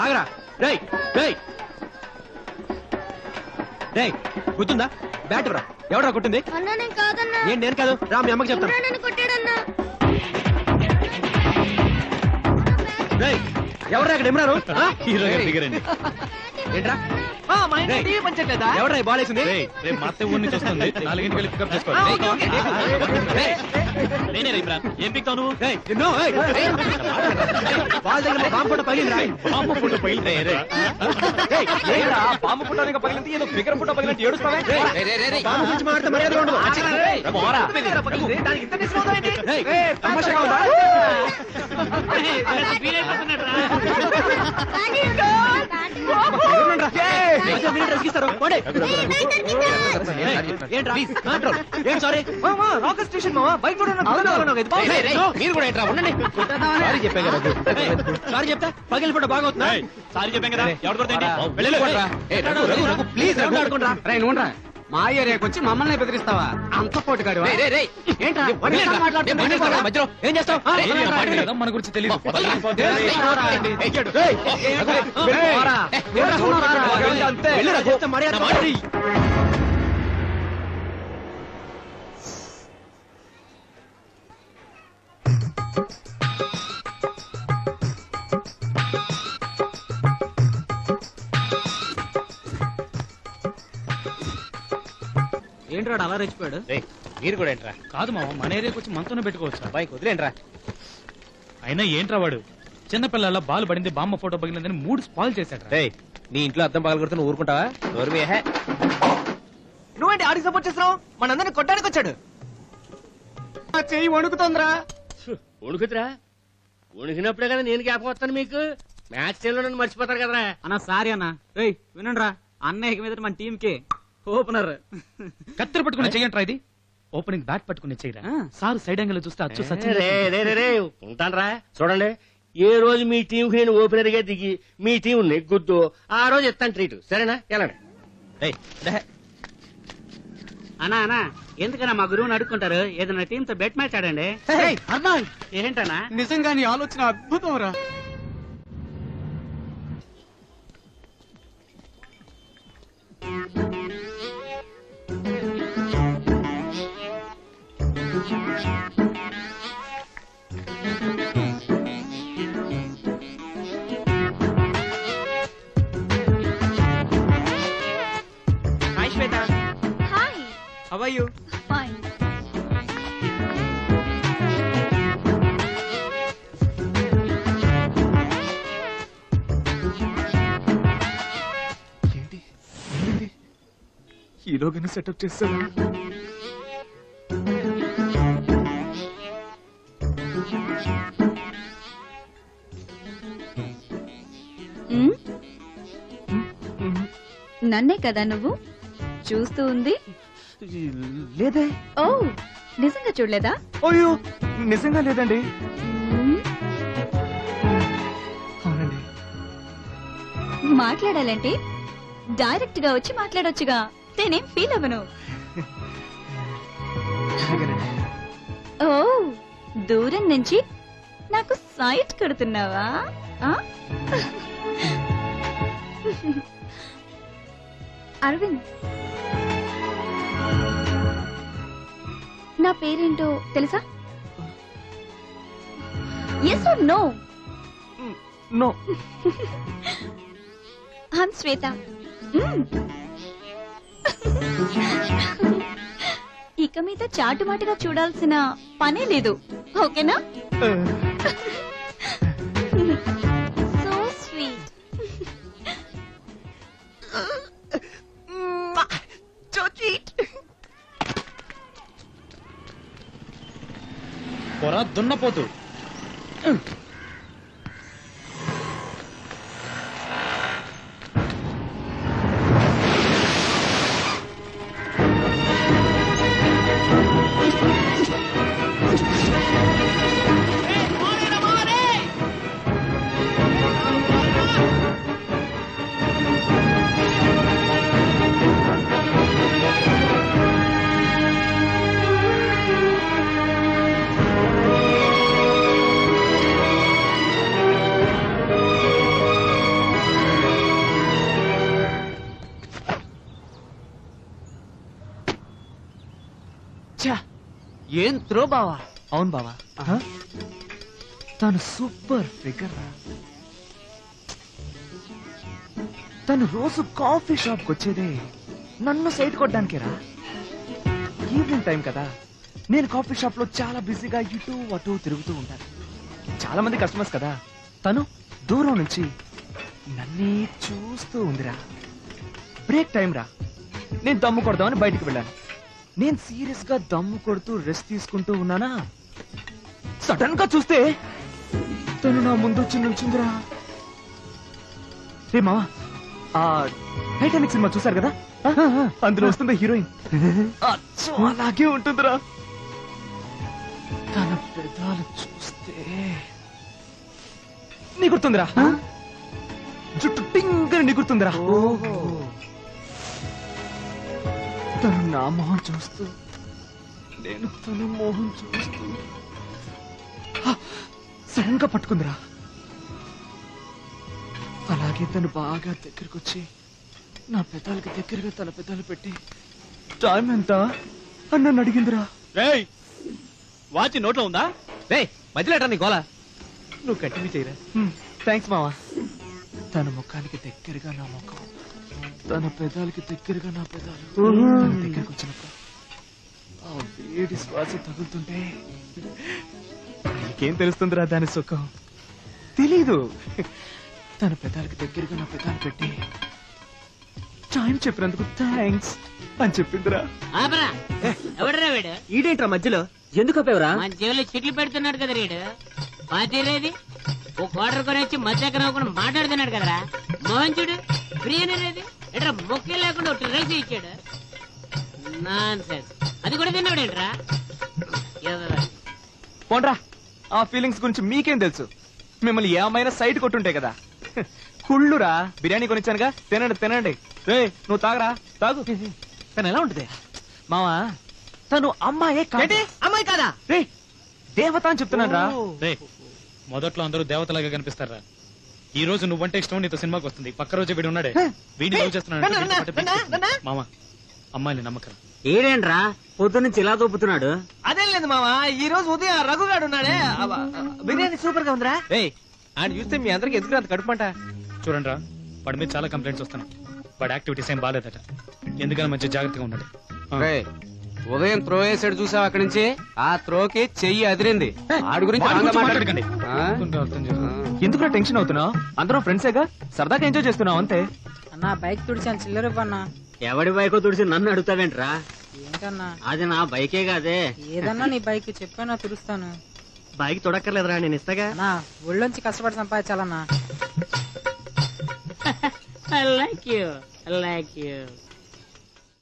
ఆగరా గుర్తుందా బ్యాట్ రా ఎవడరా కొట్టింది నేను కాదు రా మీ అమ్మకి చెప్తాను ఎవరా ఇక్కడ ఇమ్రారు ఏంట్రా ఎవడ్రా బాల్ వేసింది మా అత్త ఊరి నుంచి వస్తుంది 4 గంటలకు పికప్ చేసుకోవాలి ఏం పిక్తావు నువ్వు బాల్ దగ్గర బాంబు ఫోటో పగిలిందిరా బాంబు ఫోటో పగిలింది బాంబు ఫోటో పగిలింది ఏదో ఫిగర్ ఫోటో పగిలింది ఏడుస్తావా బాంబు గురించి మాట్లాడితే మర్యాద ఉండదు తమాషాగా ఉందా రాకెట్ స్టేషన్ బైక్ మీరు కూడా ఏంట్రా ఉండండి సారీ చెప్తా పగిలి ఫోటో బాగా అవుతుందా సారీ చెప్పాం కదా ఎవరు ప్లీజ్ ఆడుకుంటా మా ఏరియాకి వచ్చి మమ్మల్ని బెదిరిస్తావా అంత పోటుగాడు మధ్యలో ఏం చేస్తావు మన గురించి తెలియదు ఏంట్రా అలా రెచ్చిపోయాడు మీరు కూడా ఏంట్రా కాదు మామ మన ఏరియాకి వచ్చి మనతోనే పెట్టుకోవచ్చు బైక్ వదిలేంట్రా అయినా ఏంట్రా వాడు చిన్నపిల్లల బాల్ పడింది బామ్మ ఫోటో పగిలిందని 3 స్పాల్ చేశాడు. నీ ఇంట్లో అద్దం పగల కొడుతున్న ఊరుకుంటావా నువ్వేంటి ఆడికి సపోర్ట్ చేస్తున్నావు మనందరిని కొట్టడానికి వచ్చాడు చెయ్యి వణుకుతోందిరా వణుకుతురా వణుకున్నప్పుడే కదా నేను జ్ఞాపకం వస్తాను మీకు మ్యాచ్ టైంలో నన్ను మర్చిపోతారు కదరా అన్న సారీ అన్న వినండి రా అన్నయ్య మీద మన టీం కి ఓపెనర్ కత్తెర పట్టుకుని చెయ్యంట్రా ఇది ఓపెనింగ్ బ్యాట్ పట్టుకుని చెయ్యరా సార్ సైడ్ యాంగిల్ చూస్తే అచ్చు ఉంటానరా చూడండి ఏ రోజు మీ టీం కి నేను ఓపెనర్ గా దిగి మీ టీం నెగ్గుద్దు ఆ రోజు ఇస్తాను ట్రీట్ సరేనా వెళ్ళండి అన్నా ఎందుకన్నా మా గురువుని అడుక్కుంటారు ఏదైనా టీం తో బెట్ మ్యాచ్ ఆడండి ఏంటన్నా నిజంగా నీ ఆలోచన అద్భుతం రా How are you? Fine. ఈలోగానే సెటప్ చేస్తాను నన్నే కదా నువ్వు చూస్తూ ఉంది లేదే ఓ నిజంగా చూడలేదా అయ్యో నిజంగా లేదండి అవునండి మాట్లాడాలంటే డైరెక్ట్ గా వచ్చి మాట్లాడొచ్చుగా నేనేం ఫీల్ అవ్వను ఓ దూరం నుంచి నాకు సైట్ కొడుతున్నావా అరవింద్ నా పేరేంటో తెలుసా yes or no no I'm Shweta ఇక మీద చాటుమాటుగా చూడాల్సిన పనే లేదు ఓకేనా సో స్వీట్ పొర దున్నపోతు ఏం త్రో బావా? అవును బావా. తను సూపర్ ఫిగర్ రా. తను రోజు కాఫీ షాప్ కి వచ్చేదే నన్ను సైట్ కొట్టడానికే రా. ఈవినింగ్ టైం కదా, నేను కాఫీ షాప్ లో చాలా బిజీగా ఇటు అటు తిరుగుతూ ఉంటాను. చాలా మంది కస్టమర్స్ కదా, తను దూరం నుంచి నన్నే చూస్తూ ఉందిరా. బ్రేక్ టైం రా, నేను దమ్ము కొడదామని బయటికి వెళ్ళాను. నేను సీరియస్ గా దమ్ము కొడుతూ రెస్ట్ తీసుకుంటూ ఉన్నానా, సడన్ గా చూస్తే తను నా ముందు వచ్చి నుంచుందిరా. రే మావా, ఆ టైటానిక్ సినిమా చూసారు కదా, అందులో వస్తుంది హీరోయిన్, అచ్చం అలాగే ఉంటుందిరా. తన పెదాలు చూస్తే నిగురుతుందిరా, జుట్టు టింగని నిగురుతుందిరా. తను నా మొహం చూస్తూ, నేను తన మొహం చూస్తూ సడన్ గా పట్టుకుందిరా. అలాగే తను బాగా దగ్గరకు వచ్చి నా పెదాలకి దగ్గరగా తన పెదాలు పెట్టి టైం ఎంత అని నన్ను అడిగిందిరా. రేయ్ వాచ్ నోట్లో ఉందా? రే మధ్యలో నీ గోలా, నువ్వు కంటిన్యూ చేయరా. థ్యాంక్స్ మావా. తన ముఖానికి దగ్గరగా నా ముఖం, తన పెదాలకి దగ్గరగా నా పెదాలు తన దగ్గరకు వచ్చినప్పుడు ఆ వేడి శ్వాస తగులుతుంటే నీకేం తెలుస్తుందిరా దాని సుఖం? తెలీదు. తన పెదాలకి దగ్గరగా నా పెదాలు పెట్టి టైం చెప్పినందుకు థ్యాంక్స్ అని చెప్పిందిరా. ఆపరా, ఎవడరా వీడు? ఈడేంట్రా మధ్యలో? ఎందుకు ఆపేవరా? మన చెవులు చెట్లు పెడుతున్నాడు కదా వీడు. పాతీరేది ఓ క్వార్టర్ కొని వచ్చి మధ్య కూడా మాట్లాడుతున్నాడు కదరా. మోహన్ చూడు, ప్రియనేది ఎట్రా మొక్కే లేకుండా ఒక రైస్ ఇచ్చాడు. నాన్సెన్స్. అది కూడా తిన్నాడు ఏంట్రా? పోండ్రా, ఆ ఫీలింగ్స్ గురించి మీకేం తెలుసు? మిమ్మల్ని ఏమైనా సైట్ కొట్టుంటే కదా. కుళ్ళురా, బిర్యానీ కొనిచ్చానుగా, తినండి తినండి. రే నువ్వు తాగరా, తాగు. తను ఎలా ఉంటుంది మావా? తను అమ్మాయే కాదు. అమ్మాయి కాదా? రే దేవత అని చెప్తున్నాను రా. రేయ్ మొదట్లో అందరూ దేవతలాగా కనిపిస్తారా. ఈ రోజు నువ్వంటే ఇష్టం, నీతో సినిమాకి వస్తుంది. పక్క రోజే వీడు ఉన్నాడే, వీడిని లవ్ చేస్తున్నాడు. మామ అమ్మాయిని నమ్మకం. ఏడేంట్రా పొద్దు నుంచి ఇలా దూపుతున్నాడు? అదేం లేదు మావా, ఈ రోజు ఉదయం రఘుగాడు ఉన్నాడే, బిర్యానీ సూపర్ గా ఉందిరా. రే ఆయన చూస్తే మీ అందరికి ఎందుకు అంత కడుపంట? చూడండి రా, వాడి మీద చాలా కంప్లైంట్స్ వస్తున్నాయి. వాడి యాక్టివిటీస్ ఏం బాగాలేదట. ఎందుకని మంచి జాగ్రత్తగా ఉన్నాడు. ఉదయం త్రో వేసాడు చూసావు అక్కడి నుంచి, ఆ త్రోకి చెయ్యి అదిరింది. ఆడి గురించి వాడి రాంగా గురించి మాట్లాడకండి. మాట్లాడకండి. అర్థం చేసుకో. ఎందుకు టెన్షన్ అవుతున్నావు? అందరం ఫ్రెండ్సేగా, సరదాగా ఎంజాయ్ చేస్తున్నావు అంతే. అన్నా బైక్ తుడిచాను, చిల్లర ఇవ్వన్నా. ఎవడి బైక్ తుడిచి నన్ను అడుగుతావేంట్రా? ఏంటన్నా? అది నా బైకే కాదే. ఏదన్నా నీ బైక్ చెప్పానా తుడుస్తాను. బైక్ తొడక్కర్లేదురా, నేను ఇస్తాగా. అన్నా ఒళ్ళొంచి కష్టపడి సంపాదించాలన్నా. I like you.